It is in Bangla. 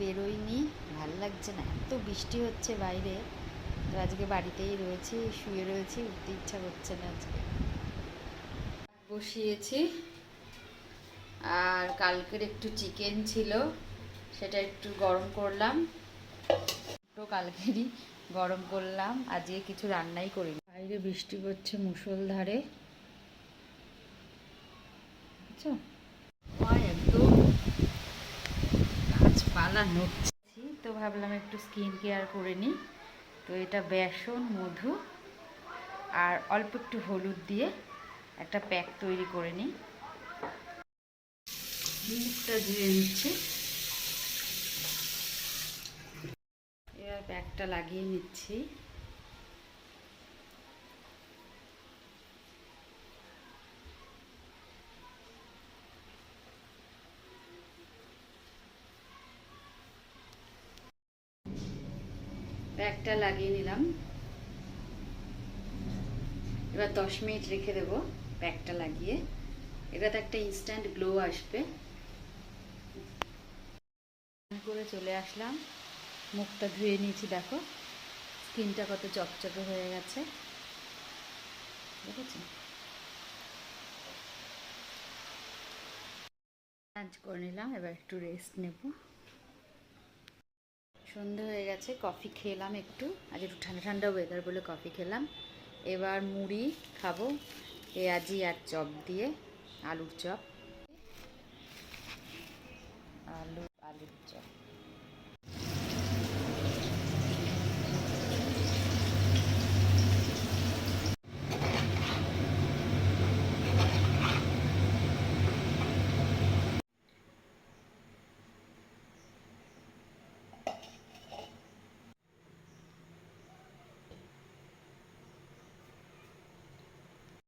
বেরোইনি, ভাল লাগছে না, এত বৃষ্টি হচ্ছে বাইরে। তো আজকে বাড়িতেই রয়েছি, শুয়ে রয়েছি, উঠতে ইচ্ছা করছে না আজকে। বসিয়েছি, আর কালকের একটু চিকেন ছিল, সেটা একটু গরম করলাম। তো কালকেরই গরম করলাম, আজকে কিছু রান্নাই করিনি। বাইরে বৃষ্টি পড়ছে মুষলধারে, বুঝছো? একদম গাছপালা নড়ছে। তো ভাবলাম একটু স্কিন কেয়ার করে নিই। তো এটা বেসন, মধু আর অল্প একটু হলুদ দিয়ে একটা প্যাক তৈরি করে নিই। মুখটা ধুয়ে নিচ্ছি, এবার প্যাকটা লাগিয়ে নিচ্ছি। প্যাকটা লাগিয়ে নিলাম, এবার 10 মিনিট রেখে দেবো প্যাকটা লাগিয়ে। এটাতে একটা ইনস্ট্যান্ট গ্লো আসবে। করে চলে আসলাম, মুখটা ধুয়ে নিয়েছি, দেখো স্কিনটা কত চকচকে হয়ে গেছে, দেখেছি। লাঞ্চ করে নিলাম, এবার একটু রেস্ট নেব। সন্ধে হয়ে গেছে, কফি খেলাম একটু, আজ একটু ঠান্ডা ঠান্ডা ওয়েদার বলে কফি খেলাম। এবার মুড়ি খাবো পেঁয়াজি আর চপ দিয়ে, আলুর চপ, আলুর চপ।